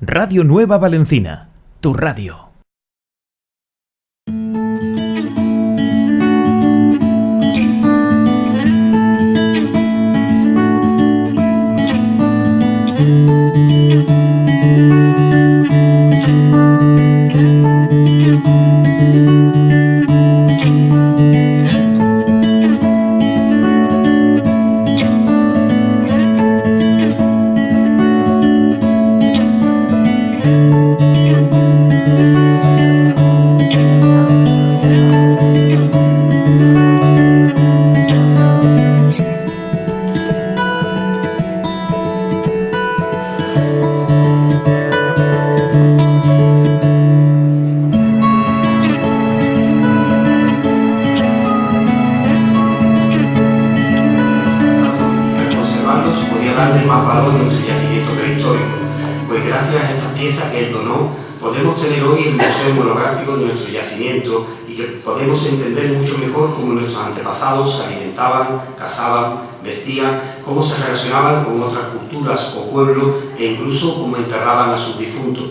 Radio Nueva Valencina, tu radio. Entender mucho mejor cómo nuestros antepasados se alimentaban, cazaban, vestían, cómo se relacionaban con otras culturas o pueblos e incluso cómo enterraban a sus difuntos.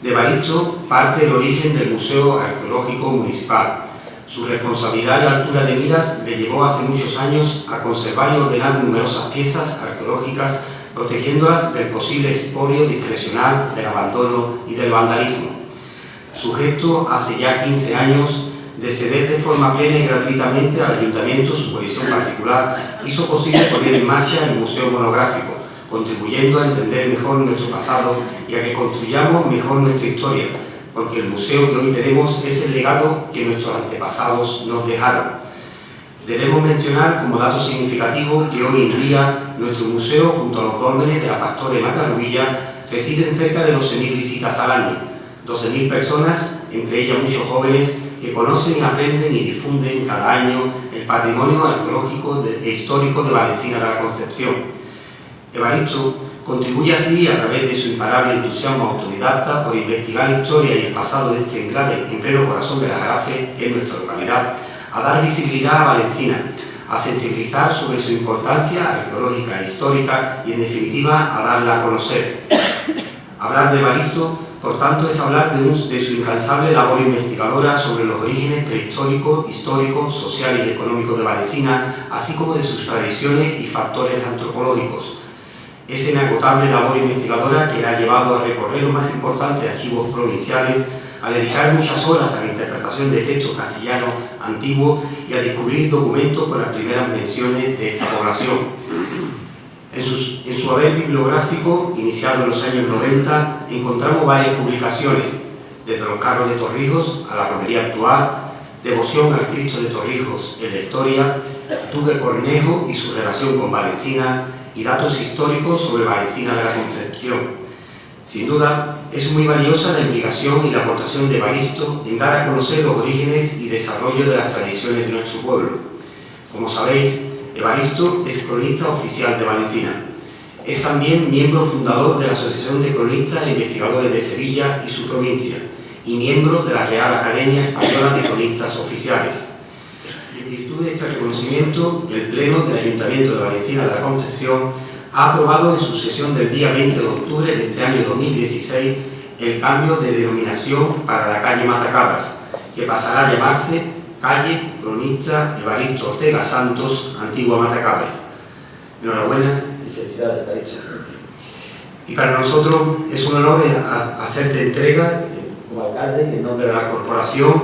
De Evaristo parte el origen del Museo Arqueológico Municipal. Su responsabilidad y altura de miras le llevó hace muchos años a conservar y ordenar numerosas piezas arqueológicas, protegiéndolas del posible expolio discrecional, del abandono y del vandalismo. Su gesto hace ya 15 años de ceder de forma plena y gratuitamente al Ayuntamiento su colección particular, hizo posible poner en marcha el Museo Monográfico, contribuyendo a entender mejor nuestro pasado y a que construyamos mejor nuestra historia, porque el museo que hoy tenemos es el legado que nuestros antepasados nos dejaron. Debemos mencionar como dato significativo que hoy en día nuestro museo, junto a los dólmenes de la Pastora y Matarrubilla, reciben cerca de 12.000 visitas al año, 12.000 personas, entre ellas muchos jóvenes, que conocen, aprenden y difunden cada año el patrimonio arqueológico e histórico de Valencina de la Concepción. Evaristo contribuye así, a través de su imparable entusiasmo autodidacta por investigar la historia y el pasado de este enclave en pleno corazón de la Jarafe, que es nuestra localidad, a dar visibilidad a Valencina, a sensibilizar sobre su importancia arqueológica e histórica y, en definitiva, a darla a conocer. Hablar de Evaristo, por tanto, es hablar de su incansable labor investigadora sobre los orígenes prehistóricos, históricos, sociales y económicos de Valencina, así como de sus tradiciones y factores antropológicos. Esa inagotable labor investigadora que la ha llevado a recorrer los más importantes archivos provinciales, a dedicar muchas horas a la interpretación de textos castellanos antiguos y a descubrir documentos con las primeras menciones de esta población. En su haber bibliográfico, iniciado en los años 90, encontramos varias publicaciones, desde los carros de Torrijos a la romería actual, devoción al Cristo de Torrijos en la historia, Duque Cornejo y su relación con Valencina, y datos históricos sobre Valencina de la Concepción. Sin duda, es muy valiosa la implicación y la aportación de Evaristo en dar a conocer los orígenes y desarrollo de las tradiciones de nuestro pueblo. Como sabéis, Evaristo es cronista oficial de Valencina. Es también miembro fundador de la Asociación de Cronistas e Investigadores de Sevilla y su provincia, y miembro de la Real Academia Española de Cronistas Oficiales. En virtud de este reconocimiento, el Pleno del Ayuntamiento de Valencina de la Concepción ha aprobado en su sesión del día 20 de octubre de este año 2016 el cambio de denominación para la calle Matacabras, que pasará a llamarse Calle Cronista Evaristo Ortega Santos, Antigua Matacabras. Enhorabuena y felicidades, Evaristo. Y para nosotros es un honor hacerte entrega, como alcalde, en nombre de la corporación,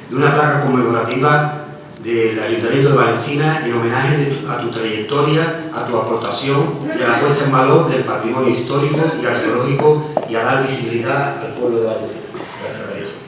de una placa conmemorativa del Ayuntamiento de Valencina en homenaje a tu trayectoria, a tu aportación y a la puesta en valor del patrimonio histórico y arqueológico y a dar visibilidad al pueblo de Valencina. Gracias, Evaristo.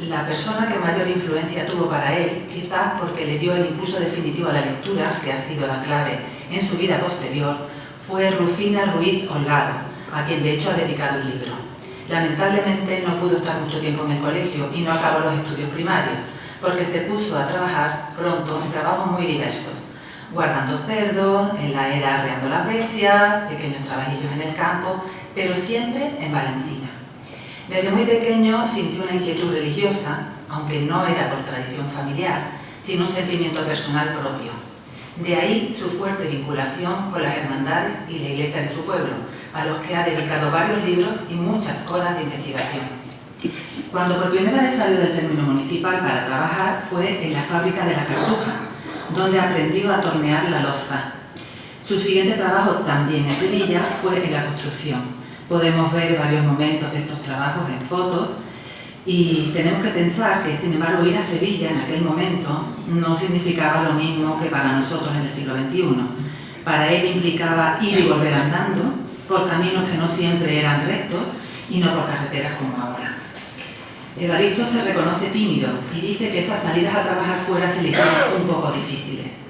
La persona que mayor influencia tuvo para él, quizás porque le dio el impulso definitivo a la lectura, que ha sido la clave en su vida posterior, fue Rufina Ruiz Holgado, a quien de hecho ha dedicado un libro. Lamentablemente no pudo estar mucho tiempo en el colegio y no acabó los estudios primarios, porque se puso a trabajar pronto en trabajos muy diversos. guardando cerdos, en la era arreando las bestias, pequeños trabajillos en el campo, pero siempre en Valencina. Desde muy pequeño sintió una inquietud religiosa, aunque no era por tradición familiar, sino un sentimiento personal propio. De ahí su fuerte vinculación con las hermandades y la iglesia de su pueblo, a los que ha dedicado varios libros y muchas horas de investigación. Cuando por primera vez salió del término municipal para trabajar fue en la fábrica de la Cartuja, donde aprendió a tornear la loza. Su siguiente trabajo, también en Sevilla, fue en la construcción. Podemos ver varios momentos de estos trabajos en fotos y tenemos que pensar que, sin embargo, ir a Sevilla en aquel momento no significaba lo mismo que para nosotros en el siglo XXI. Para él implicaba ir y volver andando por caminos que no siempre eran rectos y no por carreteras como ahora. Evaristo se reconoce tímido y dice que esas salidas a trabajar fuera se le hicieron un poco difíciles.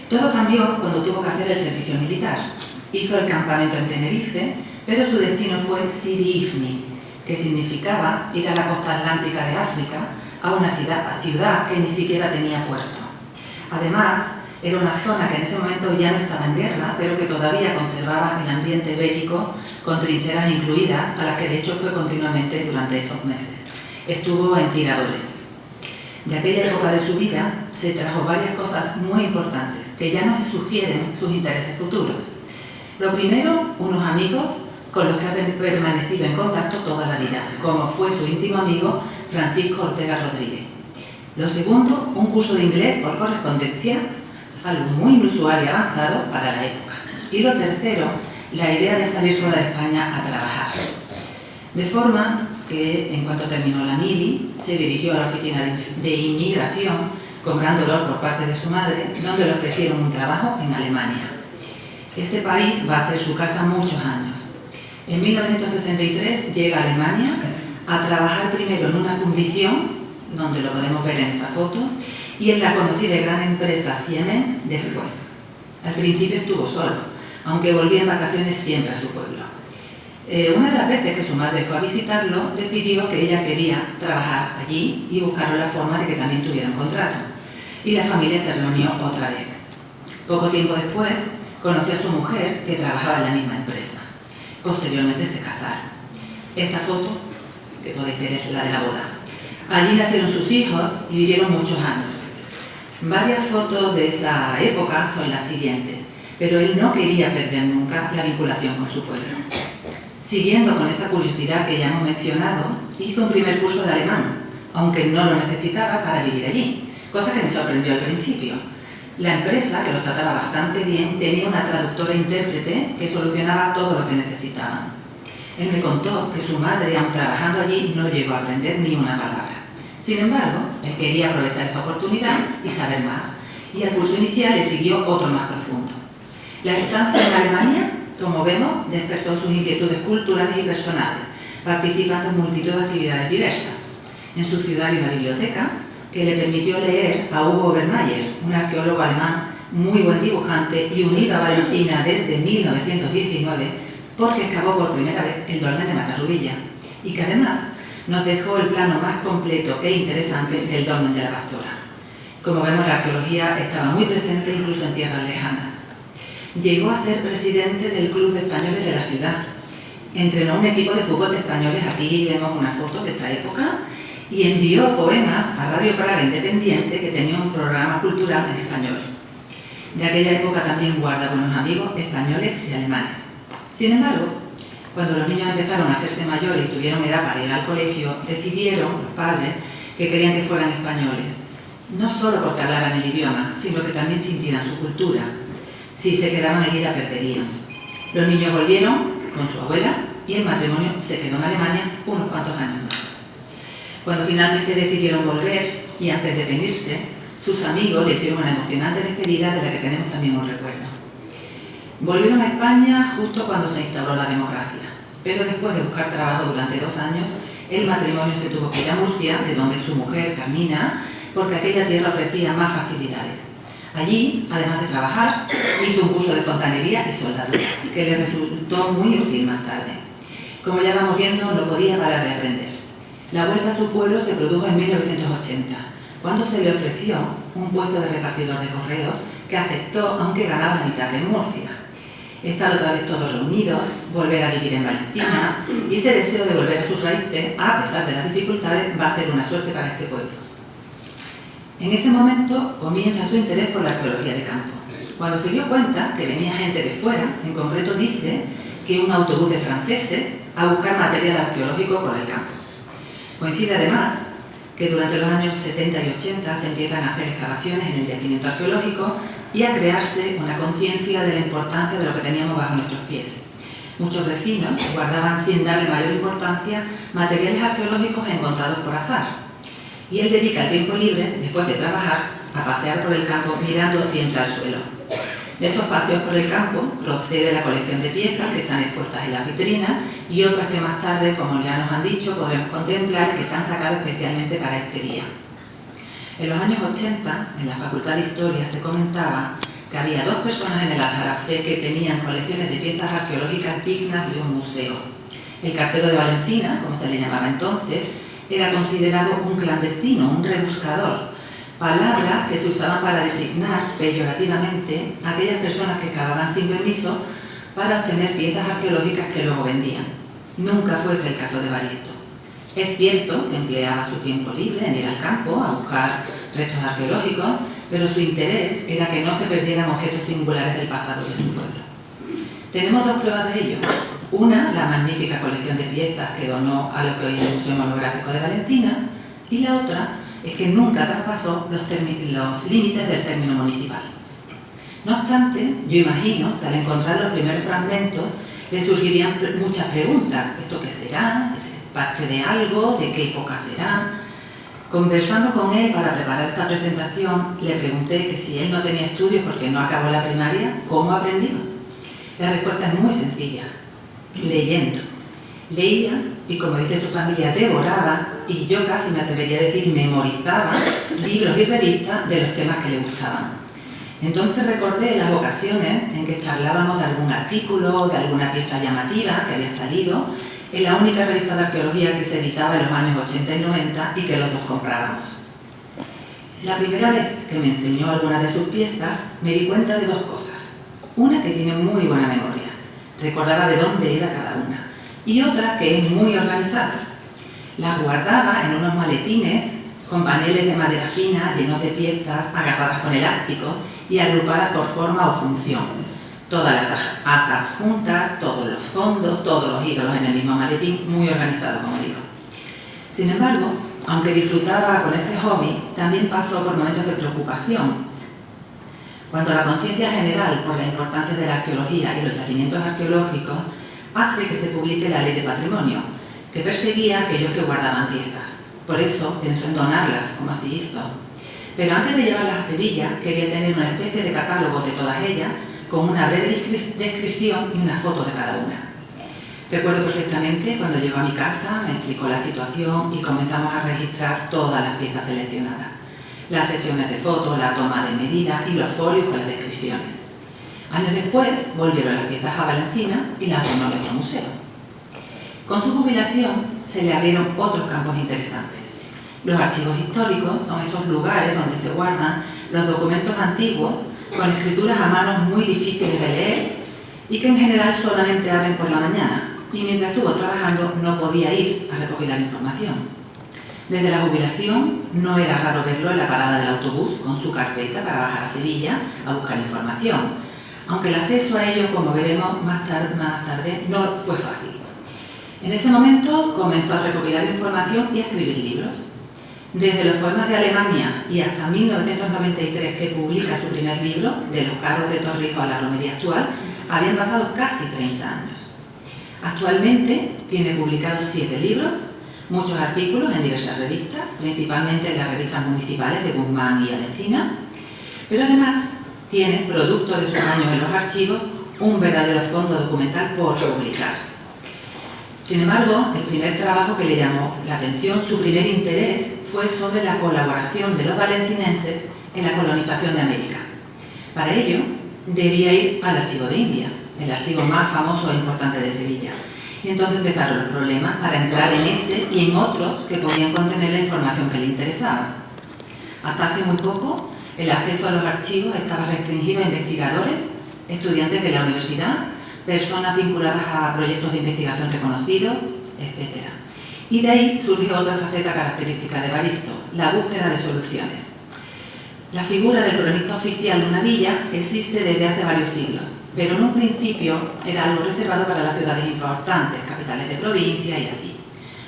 Todo cambió cuando tuvo que hacer el servicio militar. Hizo el campamento en Tenerife, pero su destino fue Sidi Ifni, que significaba ir a la costa atlántica de África, a una ciudad que ni siquiera tenía puerto. Además, era una zona que en ese momento ya no estaba en guerra, pero que todavía conservaba el ambiente bélico, con trincheras incluidas, a las que de hecho fue continuamente durante esos meses. Estuvo en tiradores. De aquella época de su vida se trajo varias cosas muy importantes que ya nos sugieren sus intereses futuros. Lo primero, unos amigos con los que ha permanecido en contacto toda la vida, como fue su íntimo amigo Francisco Ortega Rodríguez. Lo segundo, un curso de inglés por correspondencia, algo muy inusual y avanzado para la época. Y lo tercero, la idea de salir fuera de España a trabajar. De forma que, en cuanto terminó la mili, se dirigió a la oficina de inmigración, comprándolo por parte de su madre, donde le ofrecieron un trabajo en Alemania. Este país va a ser su casa muchos años. En 1963 llega a Alemania a trabajar primero en una fundición, donde lo podemos ver en esa foto, y en la conocida y gran empresa Siemens después. Al principio estuvo solo, aunque volvía en vacaciones siempre a su pueblo. Una de las veces que su madre fue a visitarlo, decidió que ella quería trabajar allí y buscaron la forma de que también tuviera un contrato. Y la familia se reunió otra vez. Poco tiempo después, conoció a su mujer, que trabajaba en la misma empresa. Posteriormente se casaron. Esta foto, que podéis ver, es la de la boda. Allí nacieron sus hijos y vivieron muchos años. Varias fotos de esa época son las siguientes, pero él no quería perder nunca la vinculación con su pueblo. Siguiendo con esa curiosidad que ya hemos mencionado, hizo un primer curso de alemán, aunque no lo necesitaba para vivir allí, cosa que me sorprendió al principio. La empresa, que los trataba bastante bien, tenía una traductora e intérprete que solucionaba todo lo que necesitaban. Él me contó que su madre, aun trabajando allí, no llegó a aprender ni una palabra. Sin embargo, él quería aprovechar esa oportunidad y saber más, y al curso inicial le siguió otro más profundo. La estancia en Alemania, como vemos, despertó sus inquietudes culturales y personales, participando en multitud de actividades diversas. En su ciudad hay una biblioteca que le permitió leer a Hugo Obermayer, un arqueólogo alemán muy buen dibujante y unido a Valencina desde 1919, porque excavó por primera vez el dolmen de Matarrubilla, y que además nos dejó el plano más completo e interesante del dolmen de la Pastora. Como vemos, la arqueología estaba muy presente incluso en tierras lejanas. Llegó a ser presidente del Club de Españoles de la ciudad. Entrenó un equipo de fútbol de españoles, aquí vemos una foto de esa época, y envió poemas a Radio Praga Independiente, que tenía un programa cultural en español. De aquella época también guarda buenos amigos españoles y alemanes. Sin embargo, cuando los niños empezaron a hacerse mayores y tuvieron edad para ir al colegio, decidieron, los padres, que querían que fueran españoles, no solo porque hablaran el idioma, sino que también sintieran su cultura. Si se quedaban allí la perderían. Los niños volvieron con su abuela y el matrimonio se quedó en Alemania unos cuantos años más. Cuando finalmente decidieron volver y antes de venirse, sus amigos le hicieron una emocionante despedida de la que tenemos también un recuerdo. Volvieron a España justo cuando se instauró la democracia, pero después de buscar trabajo durante 2 años, el matrimonio se tuvo que ir a Murcia, de donde su mujer, Carmina, porque aquella tierra ofrecía más facilidades. Allí, además de trabajar, hizo un curso de fontanería y soldaduras, que le resultó muy útil más tarde. Como ya vamos viendo, no podía parar de aprender. La vuelta a su pueblo se produjo en 1980, cuando se le ofreció un puesto de repartidor de correos que aceptó aunque ganaba la mitad de Murcia. Estar otra vez todos reunidos, volver a vivir en Valencina, y ese deseo de volver a sus raíces, a pesar de las dificultades, va a ser una suerte para este pueblo. En ese momento comienza su interés por la arqueología de campo. Cuando se dio cuenta que venía gente de fuera, en concreto dice que un autobús de franceses, a buscar material arqueológico por el campo. Coincide además que durante los años 70 y 80 se empiezan a hacer excavaciones en el yacimiento arqueológico y a crearse una conciencia de la importancia de lo que teníamos bajo nuestros pies. Muchos vecinos guardaban sin darle mayor importancia materiales arqueológicos encontrados por azar. Y él dedica el tiempo libre, después de trabajar, a pasear por el campo mirando siempre al suelo. De esos paseos por el campo procede la colección de piezas que están expuestas en la vitrina y otras que más tarde, como ya nos han dicho, podremos contemplar que se han sacado especialmente para este día. En los años 80, en la Facultad de Historia se comentaba que había 2 personas en el Aljarafe que tenían colecciones de piezas arqueológicas dignas de un museo. El cartero de Valencina, como se le llamaba entonces, era considerado un clandestino, un rebuscador, palabras que se usaban para designar peyorativamente a aquellas personas que cavaban sin permiso para obtener piezas arqueológicas que luego vendían. Nunca fue ese el caso de Evaristo. Es cierto que empleaba su tiempo libre en ir al campo a buscar restos arqueológicos, pero su interés era que no se perdieran objetos singulares del pasado de su pueblo. Tenemos 2 pruebas de ello. Una, la magnífica colección de piezas que donó a lo que hoy es el Museo Monográfico de Valencina, y la otra es que nunca traspasó los límites del término municipal. No obstante, yo imagino que al encontrar los primeros fragmentos le surgirían muchas preguntas. ¿Esto qué será? ¿Es parte de algo? ¿De qué época será? Conversando con él para preparar esta presentación, le pregunté que si él no tenía estudios porque no acabó la primaria, ¿cómo aprendió? La respuesta es muy sencilla: leyendo. Leía y, como dice su familia, devoraba, y yo casi me atrevería a decir memorizaba, libros y revistas de los temas que le gustaban. Entonces recordé las ocasiones en que charlábamos de algún artículo, de alguna pieza llamativa que había salido en la única revista de arqueología que se editaba en los años 80 y 90 y que los 2 comprábamos. La primera vez que me enseñó algunas de sus piezas, me di cuenta de 2 cosas. Una, que tiene muy buena memoria, recordaba de dónde era cada una, y otra, que es muy organizada. Las guardaba en unos maletines con paneles de madera fina llenos de piezas agarradas con elástico y agrupadas por forma o función. Todas las asas juntas, todos los fondos, todos los ídolos en el mismo maletín, muy organizado, como digo. Sin embargo, aunque disfrutaba con este hobby, también pasó por momentos de preocupación. Cuando la conciencia general por la importancia de la arqueología y los yacimientos arqueológicos hace que se publique la Ley de Patrimonio, que perseguía a aquellos que guardaban piezas. Por eso pensó en donarlas, como así hizo. Pero antes de llevarlas a Sevilla, quería tener una especie de catálogo de todas ellas, con una breve descripción y una foto de cada una. Recuerdo perfectamente cuando llegó a mi casa, me explicó la situación y comenzamos a registrar todas las piezas seleccionadas. Las sesiones de fotos, la toma de medidas y los folios con las descripciones. Años después volvieron las piezas a Valencina y las donó a nuestro museo. Con su jubilación se le abrieron otros campos interesantes. Los archivos históricos son esos lugares donde se guardan los documentos antiguos con escrituras a mano muy difíciles de leer y que en general solamente abren por la mañana, y mientras estuvo trabajando no podía ir a recopilar información. Desde la jubilación no era raro verlo en la parada del autobús con su carpeta para bajar a Sevilla a buscar información, aunque el acceso a ello, como veremos más tarde, no fue fácil. En ese momento comenzó a recopilar información y a escribir libros. Desde los poemas de Alemania y hasta 1993, que publica su primer libro, De los carros de Torrijos a la romería actual, habían pasado casi 30 años. Actualmente tiene publicados 7 libros, muchos artículos en diversas revistas, principalmente en las revistas municipales de Guzmán y Valencina, pero además tiene, producto de sus años en los archivos, un verdadero fondo documental por publicar. Sin embargo, el primer trabajo que le llamó la atención, su primer interés, fue sobre la colaboración de los valentinenses en la colonización de América. Para ello, debía ir al Archivo de Indias, el archivo más famoso e importante de Sevilla. Y entonces empezaron los problemas para entrar en ese y en otros que podían contener la información que le interesaba. Hasta hace muy poco, El acceso a los archivos estaba restringido a investigadores, estudiantes de la universidad, personas vinculadas a proyectos de investigación reconocidos, etc. Y de ahí surge otra faceta característica de Evaristo, la búsqueda de soluciones. La figura del cronista oficial de una villa existe desde hace varios siglos, pero en un principio era algo reservado para las ciudades importantes, capitales de provincia y así.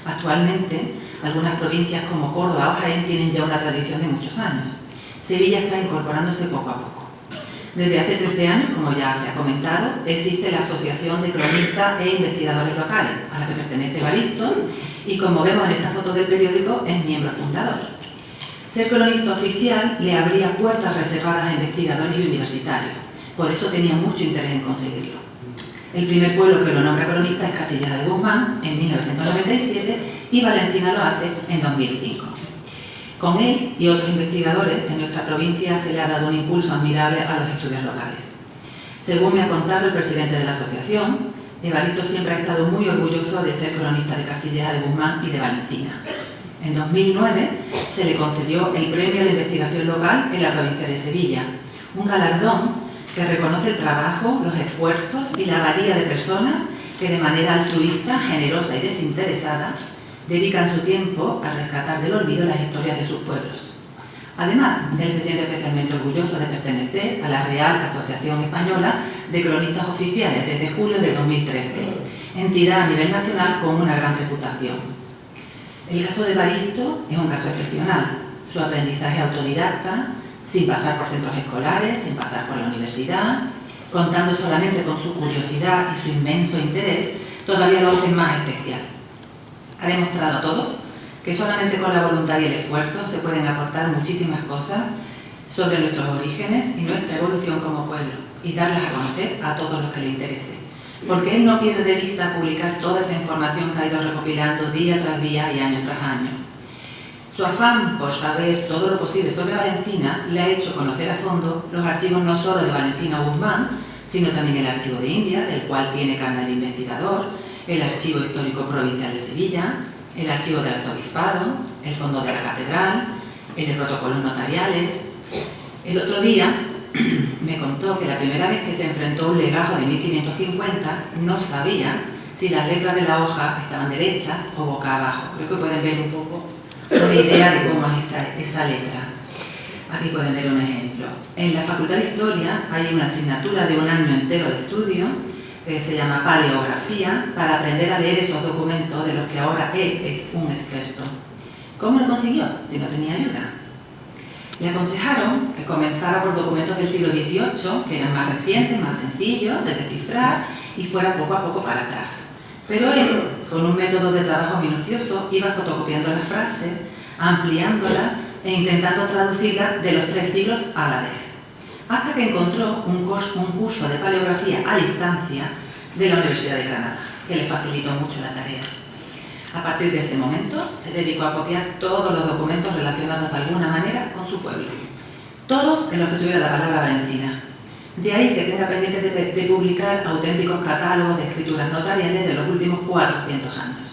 Actualmente, algunas provincias como Córdoba o Jaén tienen ya una tradición de muchos años. Sevilla está incorporándose poco a poco. Desde hace 13 años, como ya se ha comentado, existe la Asociación de Cronistas e Investigadores Locales, a la que pertenece Evaristo, y como vemos en esta foto del periódico, es miembro fundador. Ser cronista oficial le abría puertas reservadas a investigadores y universitarios, por eso tenía mucho interés en conseguirlo. El primer pueblo que lo nombra cronista es Castilleja de Guzmán, en 1997, y Valentina lo hace en 2005. Con él y otros investigadores, en nuestra provincia se le ha dado un impulso admirable a los estudios locales. Según me ha contado el presidente de la asociación, Evaristo siempre ha estado muy orgulloso de ser cronista de Castilleja de Guzmán y de Valencina. En 2009 se le concedió el Premio a la Investigación Local en la provincia de Sevilla, un galardón que reconoce el trabajo, los esfuerzos y la valía de personas que de manera altruista, generosa y desinteresada dedican su tiempo a rescatar del olvido las historias de sus pueblos. Además, él se siente especialmente orgulloso de pertenecer a la Real Asociación Española de Cronistas Oficiales desde julio de 2013, entidad a nivel nacional con una gran reputación. El caso de Evaristo es un caso excepcional. Su aprendizaje autodidacta, sin pasar por centros escolares, sin pasar por la universidad, contando solamente con su curiosidad y su inmenso interés, todavía lo hace más especial. Ha demostrado a todos que solamente con la voluntad y el esfuerzo se pueden aportar muchísimas cosas sobre nuestros orígenes y nuestra evolución como pueblo, y darlas a conocer a todos los que le interese. Porque él no pierde de vista publicar toda esa información que ha ido recopilando día tras día y año tras año. Su afán por saber todo lo posible sobre Valencina le ha hecho conocer a fondo los archivos no solo de Valencina o Guzmán, sino también el archivo de India, del cual tiene carnet de investigador, el archivo histórico provincial de Sevilla, el archivo del arzobispado, el fondo de la catedral, el de protocolos notariales. El otro día me contó que la primera vez que se enfrentó a un legajo de 1550 no sabía si las letras de la hoja estaban derechas o boca abajo. Creo que pueden ver un poco una idea de cómo es esa letra. Aquí pueden ver un ejemplo. En la Facultad de Historia hay una asignatura de un año entero de estudio que se llama Paleografía, para aprender a leer esos documentos de los que ahora él es un experto. ¿Cómo lo consiguió si no tenía ayuda? Le aconsejaron que comenzara por documentos del siglo XVIII, que eran más recientes, más sencillos de descifrar, y fuera poco a poco para atrás. Pero él, con un método de trabajo minucioso, iba fotocopiando la frase, ampliándola e intentando traducirla de los 3 siglos a la vez. Hasta que encontró un curso de paleografía a distancia de la Universidad de Granada, que le facilitó mucho la tarea. A partir de ese momento, se dedicó a copiar todos los documentos relacionados de alguna manera con su pueblo, todos en los que tuviera la palabra valencina. De ahí que tenga pendiente de publicar auténticos catálogos de escrituras notariales de los últimos 400 años.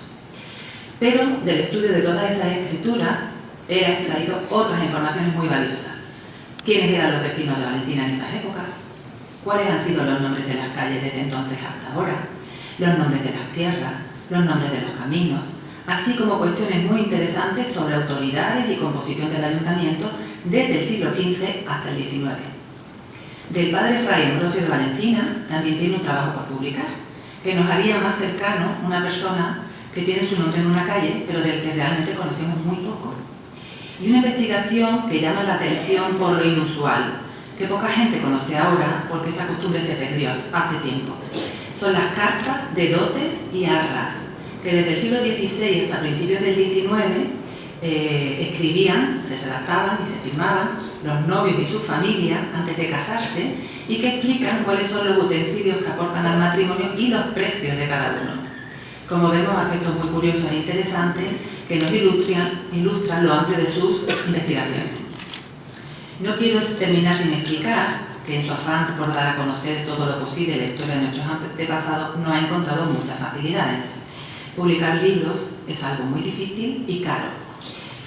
Pero del estudio de todas esas escrituras, él ha extraído otras informaciones muy valiosas. ¿Quiénes eran los vecinos de Valentina en esas épocas? ¿Cuáles han sido los nombres de las calles desde entonces hasta ahora? Los nombres de las tierras, los nombres de los caminos, así como cuestiones muy interesantes sobre autoridades y composición del ayuntamiento desde el siglo XV hasta el XIX. Del padre Fray Ambrosio de Valencina también tiene un trabajo por publicar, que nos haría más cercano una persona que tiene su nombre en una calle, pero del que realmente conocemos muy poco. Y una investigación que llama la atención por lo inusual, que poca gente conoce ahora porque esa costumbre se perdió hace tiempo. Son las cartas de dotes y arras, que desde el siglo XVI hasta principios del XIX escribían, se redactaban y se firmaban los novios y su familia antes de casarse, y que explican cuáles son los utensilios que aportan al matrimonio y los precios de cada uno. Como vemos, aspectos muy curiosos e interesantes que nos ilustran lo amplio de sus investigaciones. No quiero terminar sin explicar que en su afán por dar a conocer todo lo posible la historia de nuestros antepasados no ha encontrado muchas facilidades. Publicar libros es algo muy difícil y caro.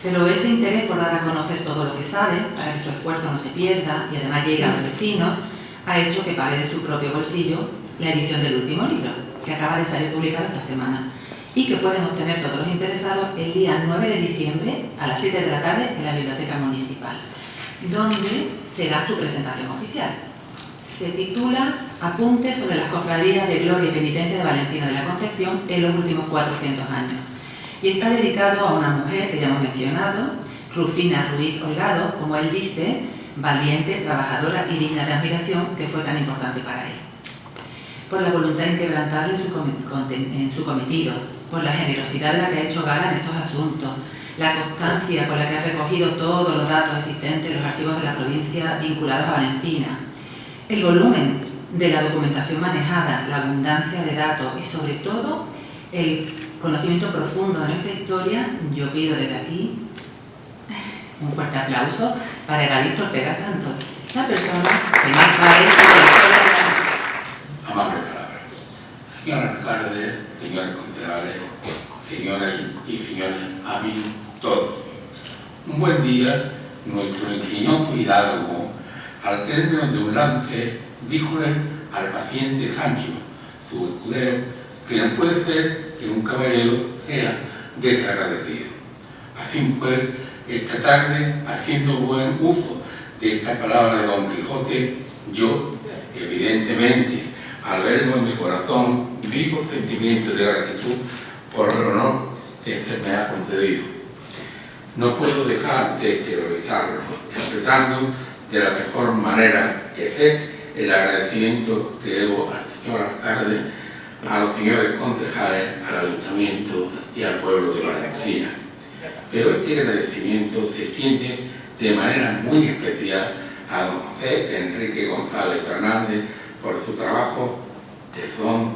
Pero ese interés por dar a conocer todo lo que sabe, para que su esfuerzo no se pierda y además llegue a los vecinos, ha hecho que pague de su propio bolsillo la edición del último libro, que acaba de salir publicado esta semana y que pueden obtener todos los interesados el día 9 de diciembre a las 7 de la tarde en la Biblioteca Municipal, donde será su presentación oficial. Se titula Apuntes sobre las cofradías de Gloria y Penitencia de Valentina de la Concepción en los últimos 400 años. Y está dedicado a una mujer que ya hemos mencionado, Rufina Ruiz Holgado, como él dice, valiente, trabajadora y digna de admiración, que fue tan importante para él. Por la voluntad inquebrantable en su cometido, por la generosidad de la que ha hecho gala en estos asuntos, la constancia con la que ha recogido todos los datos existentes en los archivos de la provincia vinculados a Valencina, el volumen de la documentación manejada, la abundancia de datos y sobre todo el conocimiento profundo de nuestra historia, yo pido desde aquí un fuerte aplauso para Evaristo Ortega Santos, la persona que más sabe sobre la historia de la... Amables palabras. Señor alcalde, señores concejales, señoras y señores, amigos, todos. Un buen día, nuestro ingenioso hidalgo, al término de un lance, díjole al paciente Sancho, su escudero, que no puede ser que un caballero sea desagradecido. Así pues, esta tarde, haciendo buen uso de esta palabra de Don Quijote, yo, evidentemente, albergo en mi corazón vivo sentimiento de gratitud por el honor que se me ha concedido. No puedo dejar de exteriorizarlo, expresando de la mejor manera que sé el agradecimiento que debo al señor alcalde, a los señores concejales, al ayuntamiento y al pueblo de Valencina. Pero este agradecimiento se extiende de manera muy especial a don José Enrique González Fernández por su trabajo, tesón,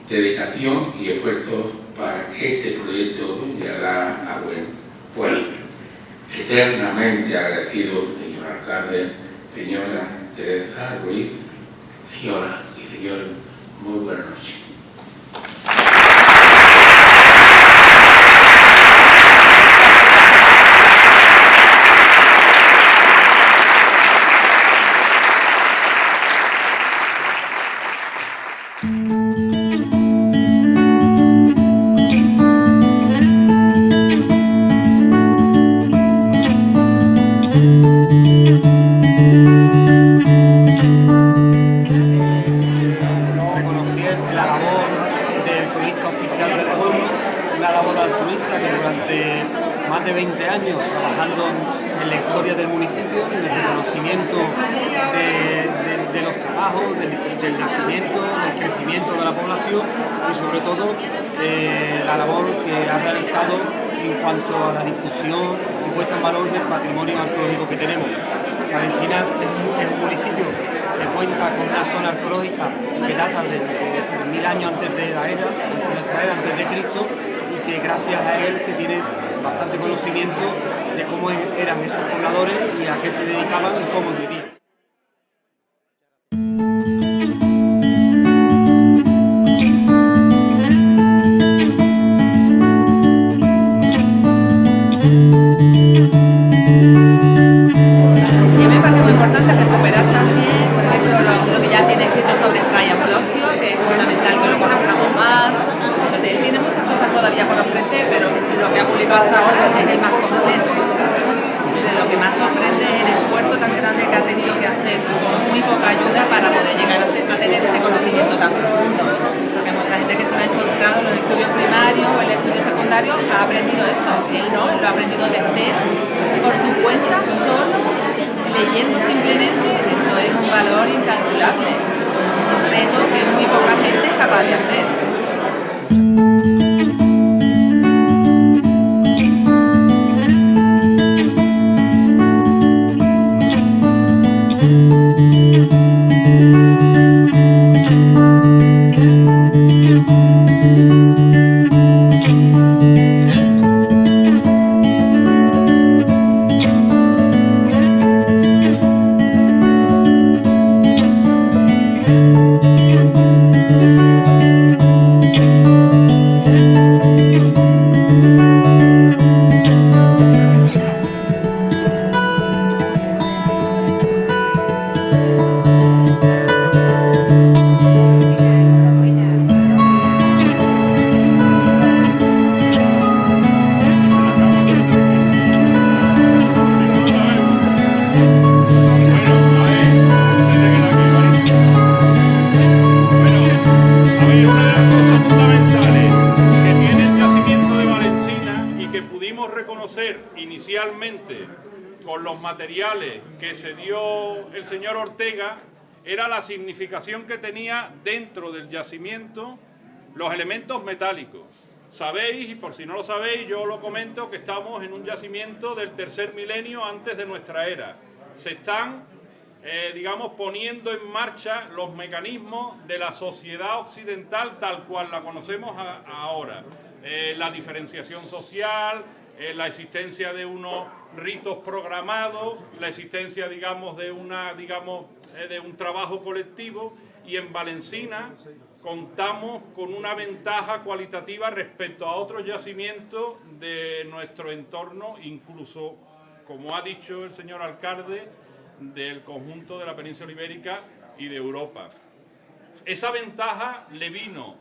dedicación y esfuerzo para que este proyecto llegara a buen puerto. Eternamente agradecido, señor alcalde, señora Teresa Ruiz, señoras y señores, muy buenas noches. los materiales que se dio el señor Ortega era la significación que tenía dentro del yacimiento los elementos metálicos. Sabéis, y por si no lo sabéis, yo lo comento, que estamos en un yacimiento del tercer milenio antes de nuestra era. Se están, digamos, poniendo en marcha los mecanismos de la sociedad occidental tal cual la conocemos ahora. La diferenciación social, la existencia de unos ritos programados, la existencia, digamos, de un trabajo colectivo, y en Valencina contamos con una ventaja cualitativa respecto a otros yacimientos de nuestro entorno, incluso, como ha dicho el señor alcalde, del conjunto de la península ibérica y de Europa. Esa ventaja le vino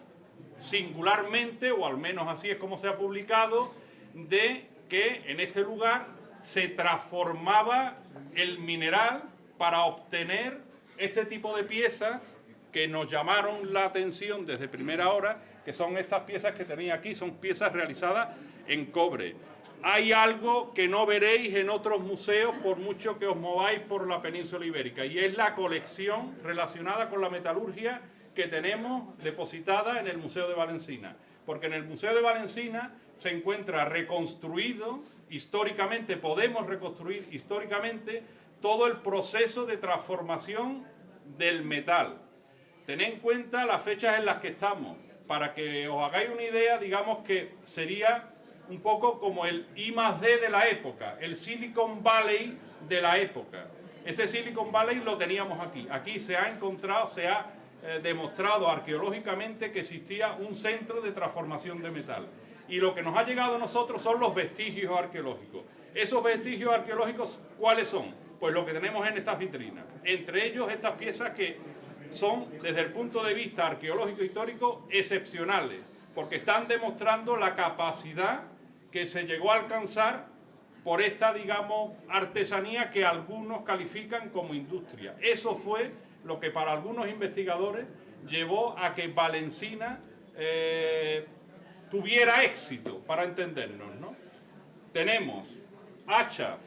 singularmente, o al menos así es como se ha publicado, de que en este lugar se transformaba el mineral para obtener este tipo de piezas que nos llamaron la atención desde primera hora, que son estas piezas que tenéis aquí, son piezas realizadas en cobre. Hay algo que no veréis en otros museos por mucho que os mováis por la península ibérica, y es la colección relacionada con la metalurgia que tenemos depositada en el Museo de Valencina. Porque en el Museo de Valencina se encuentra reconstruido históricamente, podemos reconstruir históricamente todo el proceso de transformación del metal. Tened en cuenta las fechas en las que estamos, para que os hagáis una idea, digamos que sería un poco como el I+D de la época, el Silicon Valley de la época. Ese Silicon Valley lo teníamos aquí. Aquí se ha encontrado, se ha demostrado arqueológicamente que existía un centro de transformación de metal. Y lo que nos ha llegado a nosotros son los vestigios arqueológicos. Esos vestigios arqueológicos, ¿cuáles son? Pues lo que tenemos en estas vitrinas. Entre ellos estas piezas que son, desde el punto de vista arqueológico e histórico, excepcionales, porque están demostrando la capacidad que se llegó a alcanzar por esta, digamos, artesanía que algunos califican como industria. Eso fue lo que para algunos investigadores llevó a que Valencina tuviera éxito, para entendernos, ¿no? Tenemos hachas,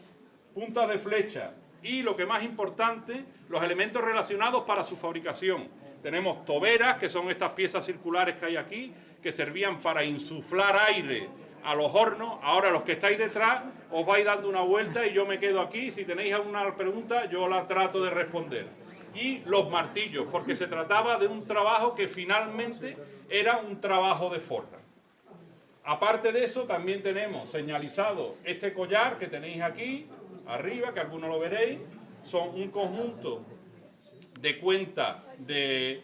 puntas de flecha y, lo que más importante, los elementos relacionados para su fabricación. Tenemos toberas, que son estas piezas circulares que hay aquí, que servían para insuflar aire a los hornos. Ahora los que estáis detrás os vais dando una vuelta y yo me quedo aquí. Si tenéis alguna pregunta yo la trato de responder. Y los martillos, porque se trataba de un trabajo que finalmente era un trabajo de forja. Aparte de eso, también tenemos señalizado este collar que tenéis aquí arriba, que algunos lo veréis. Son un conjunto de cuentas de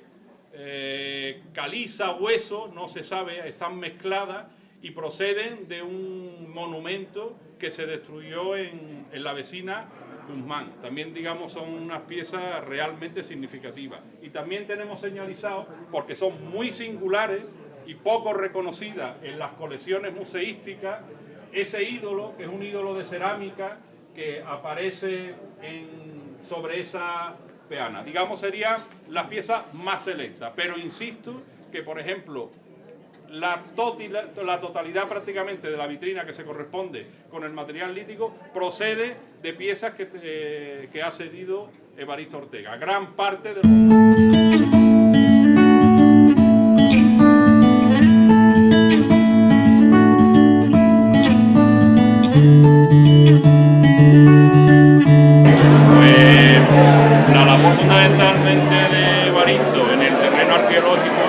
caliza, hueso, no se sabe, están mezcladas y proceden de un monumento que se destruyó en la vecina Guzmán. También, digamos, son unas piezas realmente significativas. Y también tenemos señalizado, porque son muy singulares y poco reconocidas en las colecciones museísticas, ese ídolo, que es un ídolo de cerámica que aparece sobre esa peana. Digamos, serían las piezas más selectas, pero insisto que, por ejemplo, la totalidad prácticamente de la vitrina que se corresponde con el material lítico procede de piezas que ha cedido Evaristo Ortega. Gran parte de los... fundamentalmente de Evaristo en el terreno arqueológico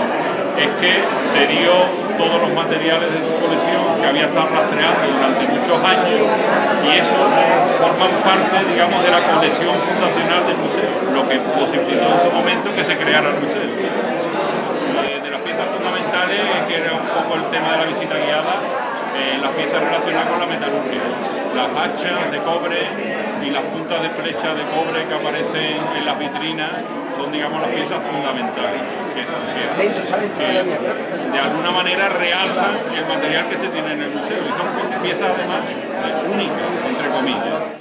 es que se dio todos los materiales de su colección que había estado rastreando durante muchos años, y eso forman parte, digamos, de la colección fundacional del museo, lo que posibilitó en su momento que se creara el museo. De las piezas fundamentales, que era un poco el tema de la visita guiada, las piezas relacionadas con la metalurgia, las hachas de cobre y las puntas de flecha de cobre que aparecen en las vitrinas son, digamos, las piezas fundamentales que de alguna manera realzan el material que se tiene en el museo, y son piezas además únicas, entre comillas.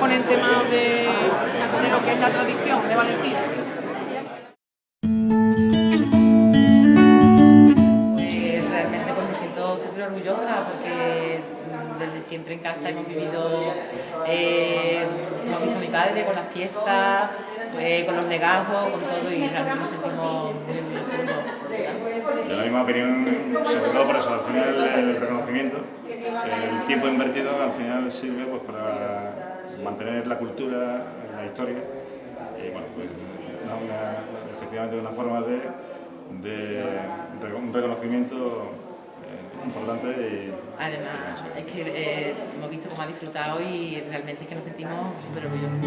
exponente más de lo que es la tradición de Valencia. Pues realmente pues me siento súper orgullosa porque desde siempre en casa hemos vivido, hemos visto a mi padre con las piezas, con los legajos, con todo, y realmente nos sentimos muy orgullosos. De la misma opinión, sobre todo por eso, al final el reconocimiento, el tiempo invertido al final sirve pues para mantener la cultura, la historia, y bueno, pues efectivamente una forma de un reconocimiento importante. Y además es que hemos visto cómo ha disfrutado y realmente es que nos sentimos súper orgullosos.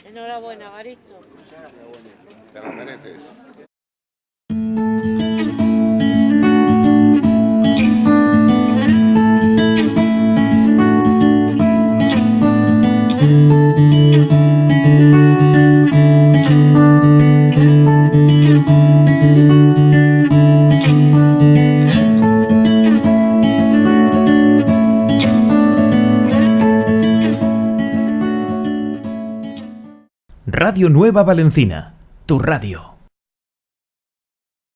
Enhorabuena, Evaristo. Te lo mereces. Radio Nueva Valencina, tu radio.